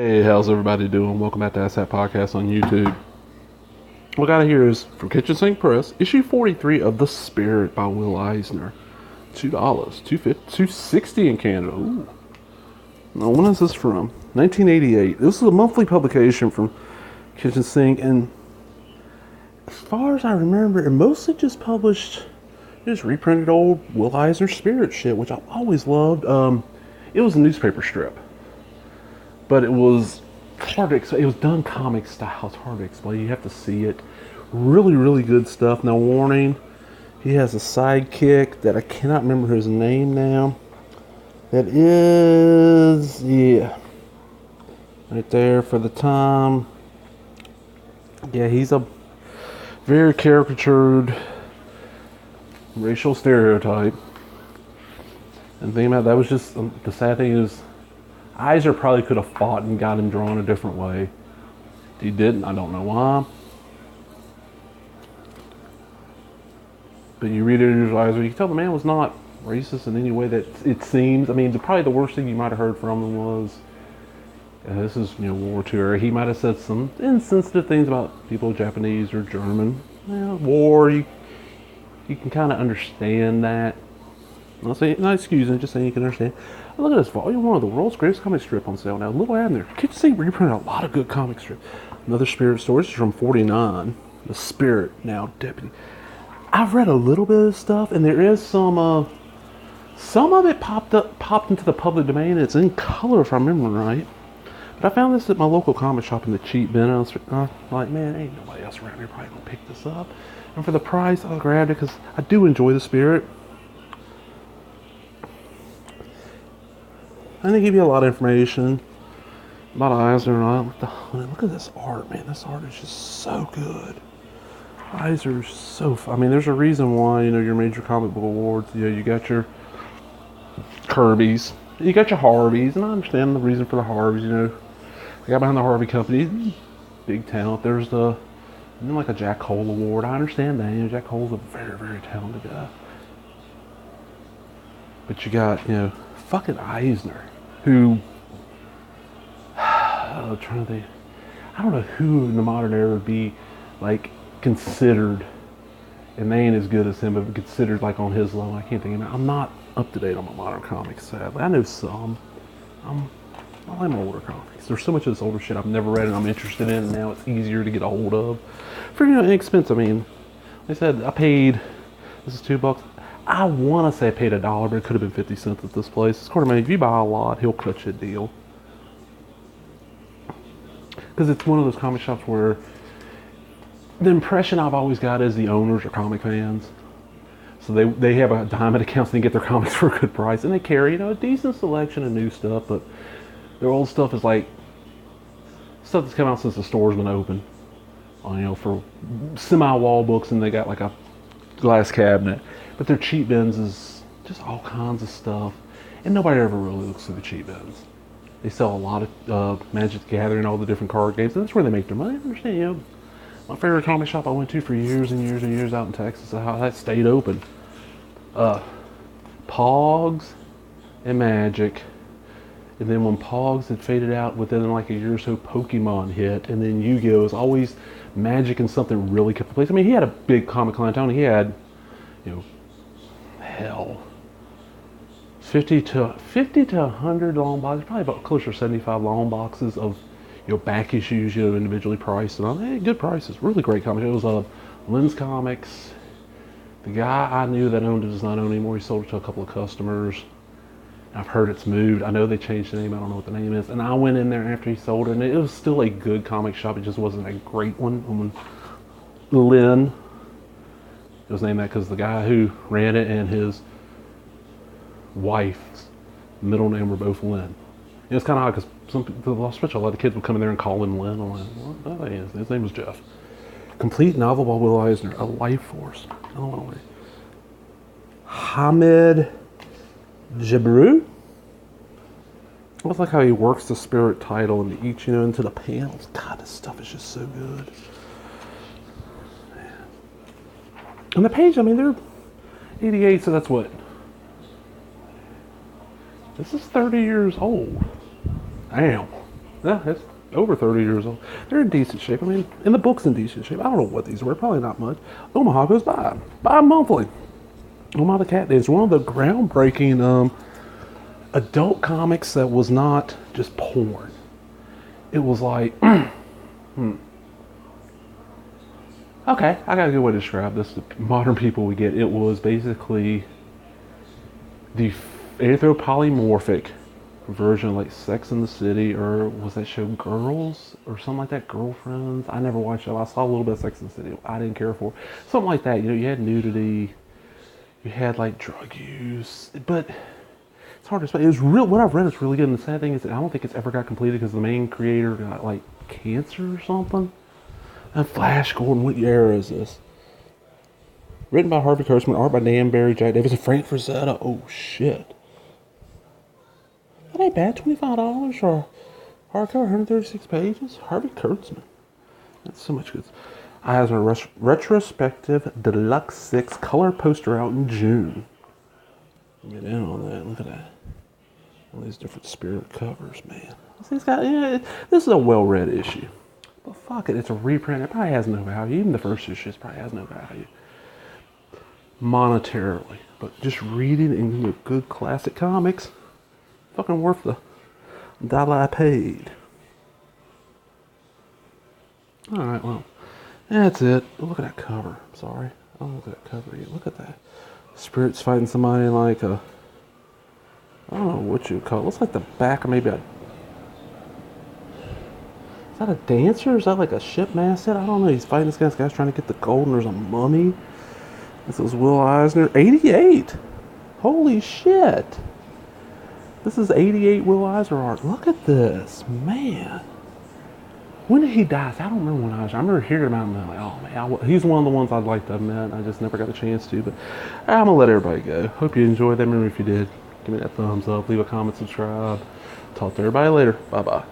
Hey, how's everybody doing? Welcome back to Asset Podcast on YouTube. What I got here is from Kitchen Sink Press, issue 43 of The Spirit by Will Eisner. $2, $2.60 in Canada. Ooh. Now, when is this from? 1988. This is a monthly publication from Kitchen Sink, and as far as I remember, it mostly just reprinted old Will Eisner Spirit shit, which I've always loved. It was a newspaper strip. But it was hard to explain. It was done comic style. It's hard to explain. You have to see it. Really, really good stuff. Now, warning, he has a sidekick that I cannot remember his name now. That is, yeah, right there for the time. Yeah, he's a very caricatured racial stereotype. And the thing about that was just, the sad thing is, Eisner probably could have fought and got him drawn a different way. He didn't. I don't know why. But you read it in Eisner, you can tell the man was not racist in any way that it seems. I mean, probably the worst thing you might have heard from him was, this is World War II era. He might have said some insensitive things about people, Japanese or German. War. You can kind of understand that. Not excusing, just saying you can understand. Look at this, volume 1 of the world's greatest comic strip on sale now. Little ad in there. Kitchen Sink reprinted a lot of good comic strips. Another Spirit story. This is from 49. The Spirit, now Deputy. I've read a little bit of stuff, and there is some of it popped into the public domain. It's in color, if I remember right. But I found this at my local comic shop in the cheap bin. I was like, man, ain't nobody else around here probably gonna pick this up. And for the price, I grabbed it because I do enjoy the Spirit. And they give you a lot of information about Eisner and all. Look at this art, man. This art is just so good. Eisner's so I mean, there's a reason why, your major comic book awards, you got your Kirby's, you got your Harveys, and I understand the reason for the Harveys, the guy behind the Harvey Company, big talent. There's like a Jack Cole award. I understand that. Jack Cole's a very, very talented guy. But you got, fucking Eisner, who, I'm trying to think, I don't know who in the modern era would be, considered, and they ain't as good as him, but considered, on his level. I can't think of it. I'm not up to date on my modern comics, sadly. I know some. I like my older comics. There's so much of this older shit I've never read and I'm interested in, and now it's easier to get a hold of. For, inexpensive. I mean, like I said, this is $2. I want to say I paid $1, but it could have been 50 cents at this place. It's quarter money. If you buy a lot, he'll cut you a deal. Because it's one of those comic shops where the impression I've always got is the owners are comic fans. So they have a diamond account so they get their comics for a good price. And they carry, a decent selection of new stuff, but their old stuff is stuff that's come out since the store's been open. For semi-wall books, and they got a glass cabinet. But their cheap bins is just all kinds of stuff, and nobody ever really looks through the cheap bins. They sell a lot of Magic the Gathering, all the different card games, and that's where they make their money. I understand, my favorite comic shop I went to for years and years and years out in Texas, how that stayed open. Pogs and Magic, and then when Pogs had faded out within a year or so, Pokemon hit, and then Yu-Gi-Oh! Was always Magic and something really kept the place. I mean, he had a big comic clientele. He had, 50 to 100 long boxes, probably about closer to 75 long boxes of, back issues, individually priced and all. Good prices, really great comics. It was Lens Comics. The guy I knew that owned it does not own anymore. He sold it to a couple of customers. I've heard it's moved. I know they changed the name. I don't know what the name is. And I went in there after he sold it, and it was still a good comic shop. It just wasn't a great one. Lynn. It was named that because the guy who ran it and his wife's middle name were both Lynn. And it's kind of odd because especially a lot of the kids would come in there and call him Lynn. I'm like, what? Oh, his name was Jeff. Complete novel by Will Eisner, A Life Force. Oh, Hamid Jabru. I almost like how he works the Spirit title into each, into the panels. God, this stuff is just so good. And the page, I mean, they're 88, so that's what? This is 30 years old. Damn. Yeah, it's over 30 years old. They're in decent shape. I mean, and the book's in decent shape. I don't know what these were. Probably not much. Omaha goes by monthly. Omaha the Cat Dance, one of the groundbreaking adult comics that was not just porn. It was like, okay, I got a good way to describe this. The modern people we get. It was basically the anthropomorphic version of like Sex in the City, or was that show Girls or something like that? Girlfriends. I never watched it. I saw a little bit of Sex in the City. I didn't care for it. Something like that. You know, you had nudity, you had like drug use, but it's hard to explain. It was real. What I've read is really good. And the sad thing is that I don't think it's ever got completed because the main creator got like cancer or something. And Flash Gordon, what era is this? Written by Harvey Kurtzman, art by Dan Barry, Jack Davis, and Frank Frazetta. Oh shit. That ain't bad. $25 for hardcover, 136 pages. Harvey Kurtzman. That's so much good. Eisner Retrospective Deluxe 6 color poster out in June. Get in on that. Look at that. All these different Spirit covers, man. This is a well-read issue. But fuck it, it's a reprint. It probably has no value. Even the first issue probably has no value monetarily. But just reading in good classic comics, fucking worth the dollar I paid. Alright, well, that's it. Look at that cover. I'm sorry. I don't look at that cover yet. Look at that. Spirit's fighting somebody like a, I don't know what you would call it. Looks like the back of maybe a, is that a dancer? Is that like a ship masthead? I don't know. He's fighting this guy. This guy's trying to get the gold, and there's a mummy. This is Will Eisner. 88! Holy shit! This is 88 Will Eisner art. Look at this. Man. When did he die? I don't remember when I remember hearing about him and like, oh man, he's one of the ones I'd like to have met. I just never got a chance to, but I'm gonna let everybody go. Hope you enjoyed that. Remember, if you did, give me that thumbs up, leave a comment, subscribe. Talk to everybody later. Bye bye.